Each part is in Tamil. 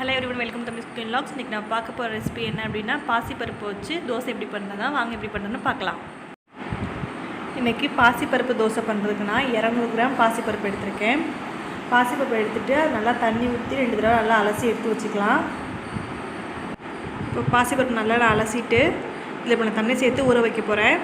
Hello everyone, welcome to miss vlogs. இன்றைக்கி நான் பார்க்க போகிற ரெசிபி என்ன அப்படின்னா, பாசி பருப்பு வச்சு தோசை எப்படி பண்ணுறதா வாங்க எப்படி பண்ணுறதுன்னு பார்க்கலாம். இன்றைக்கி பாசிப்பருப்பு தோசை பண்ணுறதுக்கு நான் 200 கிராம் பாசிப்பருப்பு எடுத்திருக்கேன். பாசிப்பருப்பு எடுத்துகிட்டு நல்லா தண்ணி ஊற்றி 2 தடவை நல்லா அலசி எடுத்து வச்சுக்கலாம். இப்போ பாசிப்பருப்பு நல்லா அலசிட்டு இதில் இப்போ நான் தண்ணி சேர்த்து ஊற வைக்க போகிறேன்.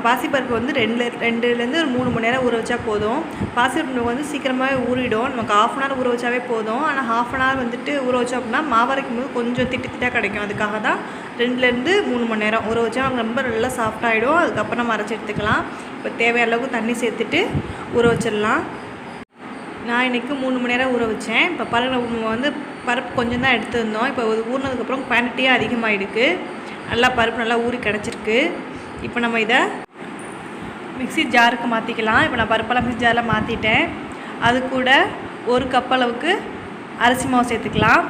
பாசிப்பருப்பு வந்து 2லேருந்து ஒரு 3 மணி நேரம் ஊற வச்சா போதும். பாசிப்பருப்பு வந்து சீக்கிரமாகவே ஊறிடும். நமக்கு ½ அன் ஹவர் ஊற வச்சாவே போதும். ஆனால் ½ அன் ஹவர் வந்துட்டு ஊற வச்சோம் அப்படின்னா மாவரைக்கும் போது கொஞ்சம் திட்டாக கிடைக்கும். அதுக்காக தான் 2லேருந்து 3 மணி நேரம் ஊற வச்சா ரொம்ப நல்லா சாஃப்டாகிடும். அதுக்கப்புறம் நம்ம அரைச்சி எடுத்துக்கலாம். இப்போ தேவையான அளவுக்கு தண்ணி சேர்த்துட்டு ஊற வச்சிடலாம். நான் இன்றைக்கி 3 மணி நேரம் ஊற வச்சேன். இப்போ பாருங்கள், வந்து பருப்பு கொஞ்சம் தான் எடுத்துருந்தோம். இப்போ ஊறினதுக்கப்புறம் குவான்டிட்டியே அதிகமாகிடுக்கு. நல்லா பருப்பு நல்லா ஊறி கிடச்சிருக்கு. இப்போ நம்ம இதை மிக்ஸி ஜாருக்கு மாற்றிக்கலாம். இப்போ நான் பருப்பெல்லாம் மிக்ஸி ஜாரில் மாற்றிட்டேன். அது கூட 1 கப் அளவுக்கு அரிசி மாவு சேர்த்துக்கலாம்.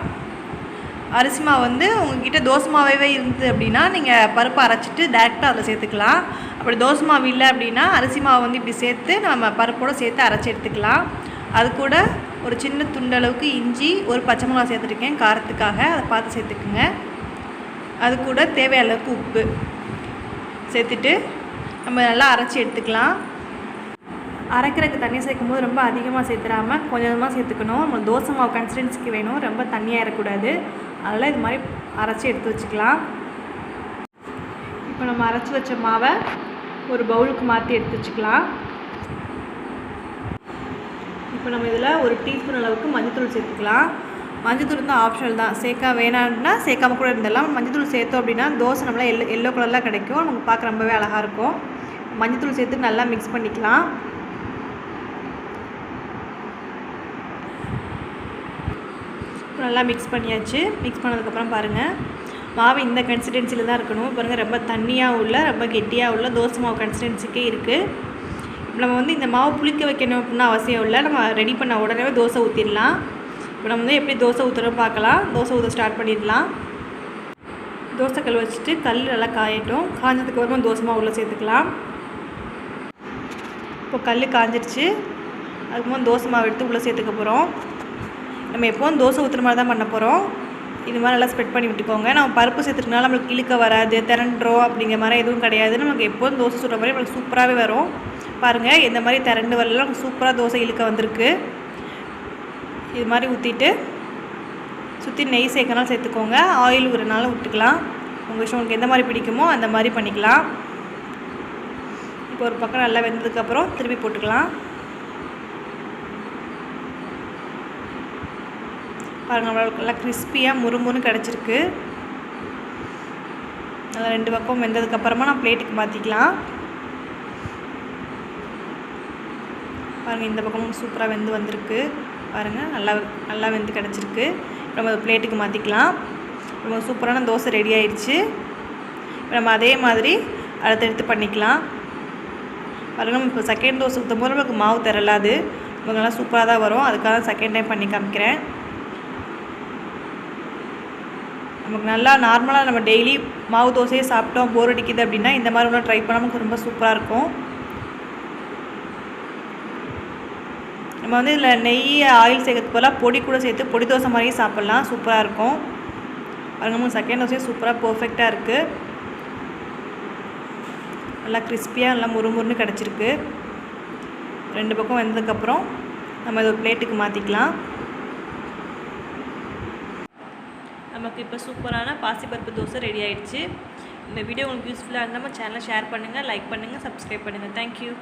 அரிசி மாவு வந்து உங்கள்கிட்ட தோசை மாவே இருந்தது அப்படின்னா நீங்கள் பருப்பை அரைச்சிட்டு டேரெக்டாக அதில் சேர்த்துக்கலாம். அப்படி தோசை மாவு இல்லை அப்படின்னா அரிசி மாவு வந்து இப்படி சேர்த்து நம்ம பருப்போடு சேர்த்து அரைச்சி எடுத்துக்கலாம். அது கூட ஒரு சின்ன துண்டளவுக்கு இஞ்சி, ஒரு பச்சை மிளகா சேர்த்துருக்கேன் காரத்துக்காக, அதை பார்த்து சேர்த்துக்குங்க. அது கூட தேவையான அளவுக்கு உப்பு சேர்த்துட்டு நம்ம நல்லா அரைச்சி எடுத்துக்கலாம். அரைக்கிறதுக்கு தண்ணி சேர்க்கும் போது ரொம்ப அதிகமாக சேர்த்துடாமல் கொஞ்சமாக சேர்த்துக்கணும். நம்ம தோசை மாவு கன்சிஸ்டன்சிக்கு வேணும், ரொம்ப தண்ணியாக இருக்கக்கூடாது. அதனால் இது மாதிரி அரைச்சி எடுத்து வச்சுக்கலாம். இப்போ நம்ம அரைச்சி வச்ச மாவை ஒரு பவுலுக்கு மாற்றி எடுத்து வச்சுக்கலாம். இப்போ நம்ம இதில் 1 டீஸ்பூன் அளவுக்கு மஞ்சள்தூள் சேர்த்துக்கலாம். மஞ்சள்தூள் தான் ஆப்ஷனல் தான், சேர்க்க வேணாம்னா சேர்க்காம கூட இருந்தெல்லாம். மஞ்சள்தூள் சேர்த்தோம் அப்படின்னா தோசை நம்மளாம் எல்லோ கலரில் கிடைக்கும். நமக்கு பார்க்க ரொம்பவே அழகாக இருக்கும். மஞ்சள்தூள் சேர்த்து நல்லா மிக்ஸ் பண்ணிக்கலாம். நல்லா மிக்ஸ் பண்ணியாச்சு. மிக்ஸ் பண்ணதுக்கப்புறம் பாருங்கள், மாவு இந்த கன்சிஸ்டன்சியில் தான் இருக்கணும். பாருங்கள், ரொம்ப தண்ணியாக உள்ள ரொம்ப கெட்டியாக உள்ள தோசை மாவு கன்சிஸ்டன்சிக்கே இருக்குது. நம்ம வந்து இந்த மாவு புளிக்க வைக்கணும் அப்படின்னா அவசியம் இல்லை. நம்ம ரெடி பண்ண உடனே தோசை ஊற்றிடலாம். இப்போ நம்ம வந்து எப்படி தோசை ஊற்றுறோம் பார்க்கலாம். தோசை ஊற்ற ஸ்டார்ட் பண்ணிடலாம். தோசை கல் வச்சுட்டு கல் நல்லா காயட்டும். காஞ்சதுக்கு அப்புறமா தோசை மாவு உள்ளே சேர்த்துக்கலாம். இப்போ கல் காஞ்சிருச்சு. அதுக்கப்புறம் தோசை மாவு எடுத்து உள்ளே சேர்த்துக்க போகிறோம். நம்ம எப்போவும் தோசை ஊற்றுற மாதிரி தான் பண்ண போகிறோம். இது மாதிரி நல்லா ஸ்ப்ரெட் பண்ணி விட்டுக்கோங்க. நம்ம பருப்பு சேர்த்துக்கனால நம்மளுக்கு இழுக்க வராது, திரண்டுறோம் அப்படிங்கிற மாதிரி எதுவும் கிடையாது. நமக்கு எப்போதும் தோசை சுடுற மாதிரி நம்மளுக்கு சூப்பராகவே வரும். பாருங்கள், இந்த மாதிரி திரண்டு வரலாம் நமக்கு சூப்பராக தோசை இழுக்க வந்திருக்கு. இது மாதிரி ஊற்றிட்டு சுற்றி நெய் சேர்க்கனாலும் சேர்த்துக்கோங்க, ஆயில் ஊறனாலும் விட்டுக்கலாம். உங்கள் உங்களுக்கு எந்த மாதிரி பிடிக்குமோ அந்த மாதிரி பண்ணிக்கலாம். இப்போ ஒரு பக்கம் நல்லா வெந்ததுக்கப்புறம் திருப்பி போட்டுக்கலாம். பாருங்கள், நம்மளுக்கு நல்லா கிறிஸ்பியாக முறுமுறுன்னு கிடச்சிருக்கு. நல்லா 2 பக்கம் வெந்ததுக்கப்புறமா நான் பிளேட்டுக்கு மாற்றிக்கலாம். பாருங்கள், இந்த பக்கமும் சூப்பராக வெந்து வந்திருக்கு. பாருங்கள், நல்லா வெந்து கிடச்சிருக்கு. நம்ம பிளேட்டுக்கு மாற்றிக்கலாம். ரொம்ப சூப்பரான தோசை ரெடி ஆயிடுச்சு. நம்ம அதே மாதிரி அடுத்தடுத்து பண்ணிக்கலாம். பாருங்கள், நம்ம இப்போ செகண்ட் தோசை ஊற்றும் போது நமக்கு மாவு திரளாது, நமக்கு நல்லா சூப்பராக தான் வரும். அதுக்காக செகண்ட் டைம் பண்ணி காமிக்கிறேன். நமக்கு நல்லா நார்மலாக நம்ம டெய்லி மாவு தோசையே சாப்பிட்டோம் போர் அடிக்குது அப்படின்னா இந்த மாதிரி ஒன்றும் ட்ரை பண்ணால் நமக்கு ரொம்ப சூப்பராக இருக்கும். நம்ம வந்து இதில் நெய் ஆயில் சேர்க்கறதுக்கு போல் பொடி கூட சேர்த்து பொடி தோசை மாதிரியே சாப்பிட்லாம், சூப்பராக இருக்கும். பாருங்கள், நம்ம செகண்ட் தோசையும் சூப்பராக பர்ஃபெக்டாக இருக்குது. நல்லா கிறிஸ்பியாக நல்லா முறுமுறுன்னு கிடச்சிருக்கு. 2 பக்கம் வெந்ததுக்கப்புறம் நம்ம இதை பிளேட்டுக்கு மாற்றிக்கலாம். நமக்கு இப்போ சூப்பரான பாசிப்பருப்பு தோசை ரெடி ஆகிடுச்சு. இந்த வீடியோ உங்களுக்கு யூஸ்ஃபுல்லாக இருந்தால் நம்ம சேனலை ஷேர் பண்ணுங்கள், லைக் பண்ணுங்கள், சப்ஸ்கிரைப் பண்ணுங்கள். தேங்க்யூ.